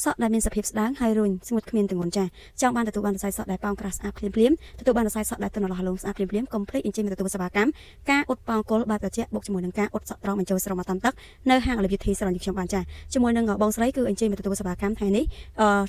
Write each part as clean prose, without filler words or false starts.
សក់ដែលមានសភាពស្ដើងហើយរុញស្ងួតគ្មានទម្ងន់ចាចង់បានទទួលបានសរសៃសក់ដែលប៉ោងក្រាស់ស្អាតភ្លាមៗទទួលបានសរសៃសក់ដែលទន់រលោះរលោងស្អាតភ្លាមៗកុំភ្លេចអញ្ជើញមកទទួលសេវាកម្មការអ៊ុតប៉ោងគល់បែបត្រជាក់បុកជាមួយនឹងការអ៊ុតសក់ត្រង់បញ្ចូលស្រោមតាមទឹកនៅហាង LVT ស្រឡាញ់ខ្ញុំបានចាជាមួយនឹងបងស្រីគឺអញ្ជើញមកទទួលសេវាកម្មថ្ងៃនេះ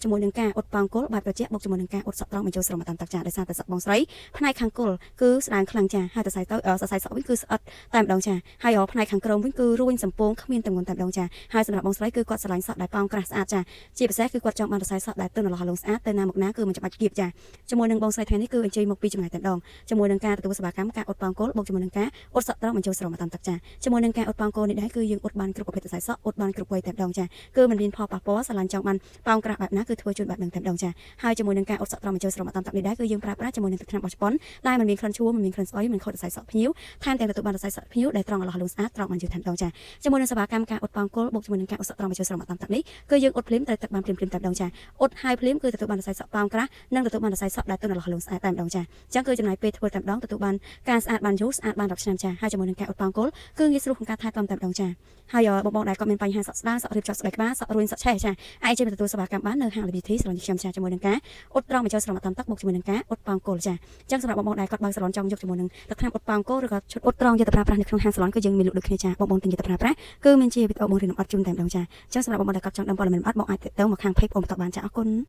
ជាមួយនឹងការអ៊ុតប៉ោងគល់បែបត្រជាក់បុកជាមួយនឹងការអ៊ុតសក់ត្រង់បញ្ចូលស្រោមតាមទឹកចាដោយសារតែសក់បងស្រីផ្នែកខាងគល់គឺស្ដើងខ្លាំងចាហើយសរសៃសក់វិញគឺស្អិតតែម្ដងចាហើយផ្នែកខាងក្រោមវិញគឺរួញសំពងគ្មានទម្ងន់តែម្ដងចាហើយសម្រាប់បងស្រីគឺគាត់ស្រឡាញ់សក់ដែលប៉ោងក្រាស់ស្អាតចាជាពិសេសគឺគាត់ចង់បានសរសៃសក់ដែលទន់រលោះរលោងស្អាតទៅណាមកណាគឺមិនចាំបាច់គៀបចាជាមួយនឹងបងស្រីថ្ងៃនេះគឺអញ្ជើញមកពីចម្ងាយតែម្ដងជាមួយនឹងការទទួលសេវាកម្មការអ៊ុតប៉ោងគល់បុកជាមួយនឹងការអ៊ុតសក់ត្រង់បញ្ចូលស្រោមតាមទឹកចាជាមួយនឹងការអ៊ុតប៉ោងគល់នេះដែរគឺយើងអ៊ុតបានគ្រប់ប្រភេទសរសៃសក់អ៊ុតបានគ្រប់វ័យតែម្ដងចាគឺមិនមានផលប៉ះពាល់ស្រឡាញ់ចង់បានប៉ោងក្រាស់បែបណាគឺធ្វើជូនបែបហ្នឹងតែម្ដងចាហើយជាមួយនឹងការអ៊ុតសក់ត្រង់បញ្ចូលស្រោមតាមទឹកនេះដែរគឺយើងប្រើប្រាស់ជាមួយនឹងទឹកថ្នាំបោះជប៉ុនដែលមិនមានក្លិនឈ្ងុយមិនមានក្លិនស្អុយមិនខូចសរសៃសក់ភ្ញៀវថែមទាំងទទួលបានសរសៃសក់ភ្ញៀវដែលត្រង់រលោះរលោងស្អាតត្រង់បានយូរតែម្ដងចាជាមួយនឹងសេវាកម្មការអ៊ុតប៉ោងគល់បុកជាមួយនឹងការអ៊ុតសក់ត្រង់បញ្ចូលស្រោមតាមទឹកនេះគឺយើងអ៊ុតភ្លាមត្រូវទឹកបានភ្លាមតែម្ដងចាអ៊ុតហើយភ្លាមគឺទទួលបានសរសៃសក់ប៉ោងក្រាស់និងទទួលបានសរសៃសក់ដែលទន់រលោះរលោងស្អាតតែម្ដងចាអញ្ចឹងគឺចំណាយពេលធ្វើតែម្ដងទទួលបានការស្អាតបានយូរស្អាតបាន10ឆ្នាំចាហើយជាមួយនឹងការអ៊ុតប៉ោងគល់គឺងាយស្រួលក្នុងការថែទាំតែម្ដងចាហើយបងដែលគាត់មានបញ្ហាសក់ស្ដាងសក់រៀបចំស្បែកក្បាលសក់រួញសក់ឆេះចាអាចជួយទទួលសេវាកម្មបាននៅហាង LVT ស្រឡាញ់ខ្ញុំចាជាមួយនឹងការអ៊ុតត្រង់បញ្ចូលស្រោមតាមទឹកបុកជាមួយនឹងការអ៊ុតប៉ោងគល់ចាអញ្ចឹងសម្រាប់បងដែលគាត់បើកសាឡនចង់យកជាមួយនឹងទឹកថ្នាំអ៊ុតប៉ោងគល់ឬក៏ឈុតអ៊ុតត្រង់យកទៅប្រើប្រាស់នៅក្នុងហាងសាឡនគឺយើងមានលក់ដូចគ្នាចាបងទិញយកទៅប្រើប្រាស់គឺមានជាវីដេអូបង្រៀនលម្អិតជូនតែម្ដងចាអញ្ចឹងសម្រាប់បងដែលគាត់ចង់ដឹងព័ត៌មានលម្អិតបងអាចទៅមកខាង page អូនបន្តបានចាអរគុណ